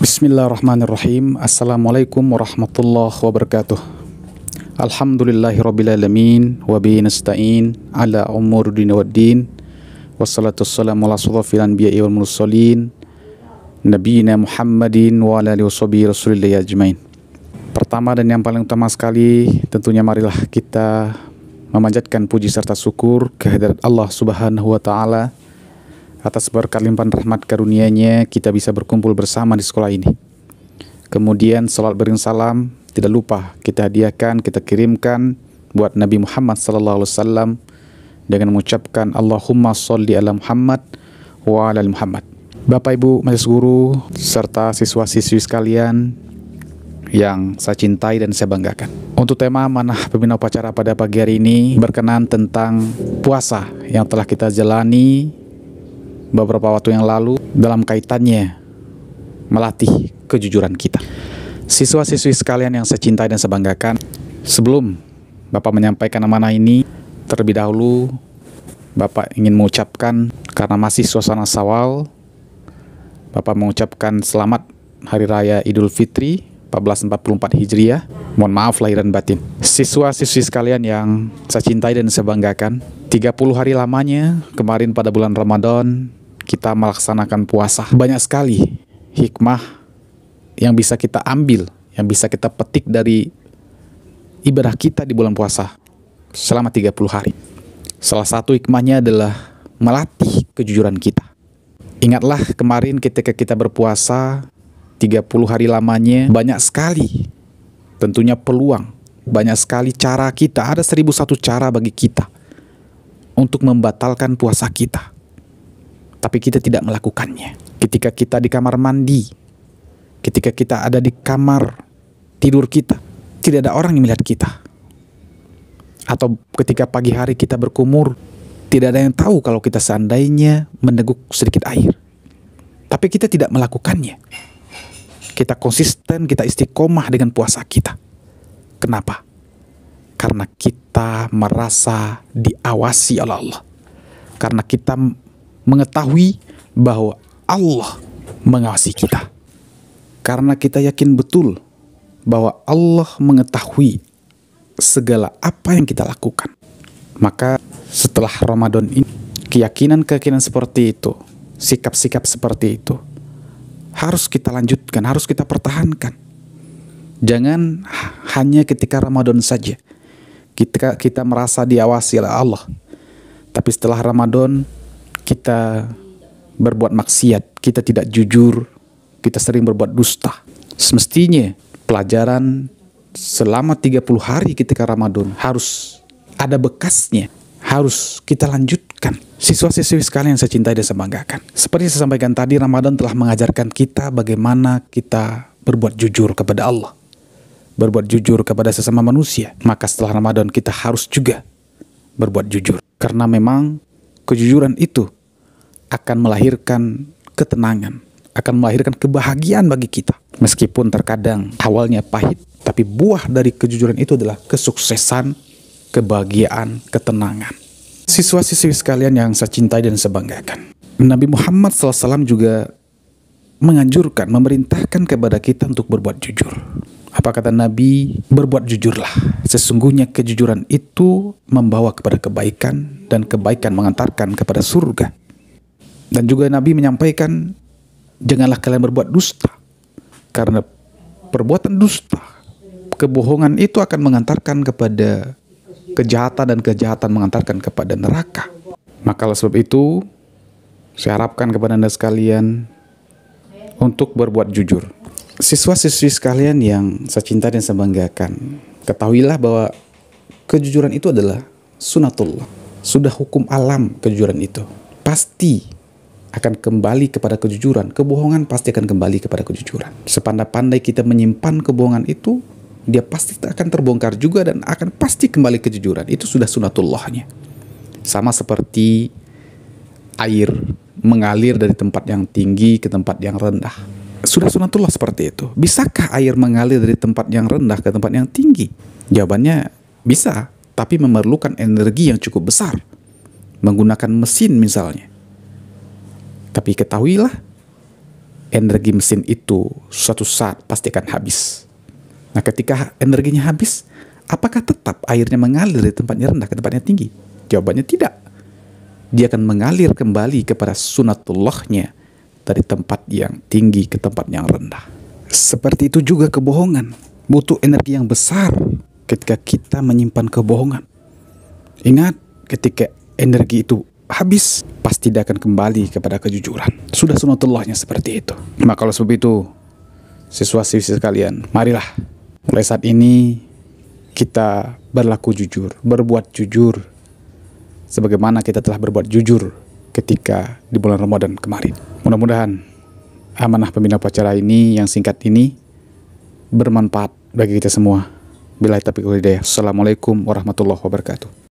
Bismillahirrahmanirrahim. Assalamualaikum warahmatullahi wabarakatuh. Alhamdulillahirrabbilalamin. Wabihi nasta'in ala umur dini waddin. Wassalatu wassalamu ala ashrafil anbiya'i wal mursalin Nabiyina Muhammadin wa ala alihi washabihi rasulillahi ajmain. Pertama dan yang paling utama sekali, tentunya marilah kita memanjatkan puji serta syukur kehadirat Allah Subhanahu wa taala atas berkat limpahan rahmat karunia-Nya kita bisa berkumpul bersama di sekolah ini. Kemudian salat beriring salam tidak lupa kita hadiahkan, kita kirimkan buat Nabi Muhammad sallallahu alaihi wasallam dengan mengucapkan Allahumma sholli ala Muhammad wa ala Muhammad. Bapak Ibu majelis guru serta siswa-siswi sekalian yang saya cintai dan saya banggakan. Untuk tema amanah pembina upacara pada pagi hari ini berkenan tentang puasa yang telah kita jalani beberapa waktu yang lalu dalam kaitannya melatih kejujuran kita. Siswa-siswi sekalian yang saya cintai dan saya banggakan, sebelum Bapak menyampaikan amanah ini, terlebih dahulu Bapak ingin mengucapkan, karena masih suasana Syawal, Bapak mengucapkan selamat Hari Raya Idul Fitri 1444 Hijriah. Mohon maaf lahir dan batin. Siswa-siswi sekalian yang saya cintai dan saya banggakan, 30 hari lamanya kemarin pada bulan Ramadan kita melaksanakan puasa. Banyak sekali hikmah yang bisa kita ambil, yang bisa kita petik dari ibadah kita di bulan puasa selama 30 hari. Salah satu hikmahnya adalah melatih kejujuran kita. Ingatlah kemarin ketika kita berpuasa 30 hari lamanya, banyak sekali tentunya peluang, banyak sekali cara kita, ada 1001 cara bagi kita untuk membatalkan puasa kita. Tapi kita tidak melakukannya. Ketika kita di kamar mandi, ketika kita ada di kamar tidur kita, tidak ada orang yang melihat kita. Atau ketika pagi hari kita berkumur, tidak ada yang tahu kalau kita seandainya meneguk sedikit air. Tapi kita tidak melakukannya. Kita konsisten, kita istiqomah dengan puasa kita. Kenapa? Karena kita merasa diawasi oleh Allah. Karena kita mengetahui bahwa Allah mengawasi kita. Karena kita yakin betul bahwa Allah mengetahui segala apa yang kita lakukan. Maka setelah Ramadan ini, keyakinan-keyakinan seperti itu, sikap-sikap seperti itu harus kita lanjutkan, harus kita pertahankan. Jangan hanya ketika Ramadan saja kita merasa diawasi oleh Allah, tapi setelah Ramadan kita berbuat maksiat, kita tidak jujur, kita sering berbuat dusta. Semestinya pelajaran selama 30 hari ketika Ramadan harus ada bekasnya, harus kita lanjutkan. Siswa-siswi sekalian yang saya cintai dan saya banggakan, seperti saya sampaikan tadi, Ramadan telah mengajarkan kita bagaimana kita berbuat jujur kepada Allah, berbuat jujur kepada sesama manusia. Maka setelah Ramadan kita harus juga berbuat jujur, karena memang kejujuran itu akan melahirkan ketenangan, akan melahirkan kebahagiaan bagi kita. Meskipun terkadang awalnya pahit, tapi buah dari kejujuran itu adalah kesuksesan, kebahagiaan, ketenangan. Siswa-siswi sekalian yang saya cintai dan saya banggakan, Nabi Muhammad SAW juga menganjurkan, memerintahkan kepada kita untuk berbuat jujur. Apa kata Nabi? Berbuat jujurlah. Sesungguhnya kejujuran itu membawa kepada kebaikan, dan kebaikan mengantarkan kepada surga. Dan juga Nabi menyampaikan, janganlah kalian berbuat dusta, karena perbuatan dusta, kebohongan itu akan mengantarkan kepada kejahatan, dan kejahatan mengantarkan kepada neraka. Maka oleh sebab itu, saya harapkan kepada Anda sekalian untuk berbuat jujur. Siswa-siswi sekalian yang saya cintai dan saya banggakan, ketahuilah bahwa kejujuran itu adalah sunatullah. Sudah hukum alam kejujuran itu. Pasti akan kembali kepada kejujuran. Kebohongan pasti akan kembali kepada kejujuran. Sepandai-pandai kita menyimpan kebohongan itu, dia pasti akan terbongkar juga dan akan pasti kembali kejujuran. Itu sudah sunatullahnya. Sama seperti air mengalir dari tempat yang tinggi ke tempat yang rendah. Sudah sunatullah seperti itu. Bisakah air mengalir dari tempat yang rendah ke tempat yang tinggi? Jawabannya bisa, tapi memerlukan energi yang cukup besar. Menggunakan mesin misalnya. Tapi ketahuilah energi mesin itu suatu saat pasti akan habis. Nah, ketika energinya habis, apakah tetap airnya mengalir dari tempatnya rendah ke tempatnya tinggi? Jawabannya tidak. Dia akan mengalir kembali kepada sunatullahnya dari tempat yang tinggi ke tempat yang rendah. Seperti itu juga kebohongan. Butuh energi yang besar ketika kita menyimpan kebohongan. Ingat, ketika energi itu habis, pasti dia akan kembali kepada kejujuran. Sudah sunatullahnya seperti itu. Maka kalau sebab itu, siswa-siswi sekalian, marilah mulai saat ini kita berlaku jujur, berbuat jujur, sebagaimana kita telah berbuat jujur ketika di bulan Ramadan kemarin. Mudah-mudahan amanah pembina upacara ini yang singkat ini bermanfaat bagi kita semua. Billahi taufiq wal hidayah. Assalamualaikum warahmatullahi wabarakatuh.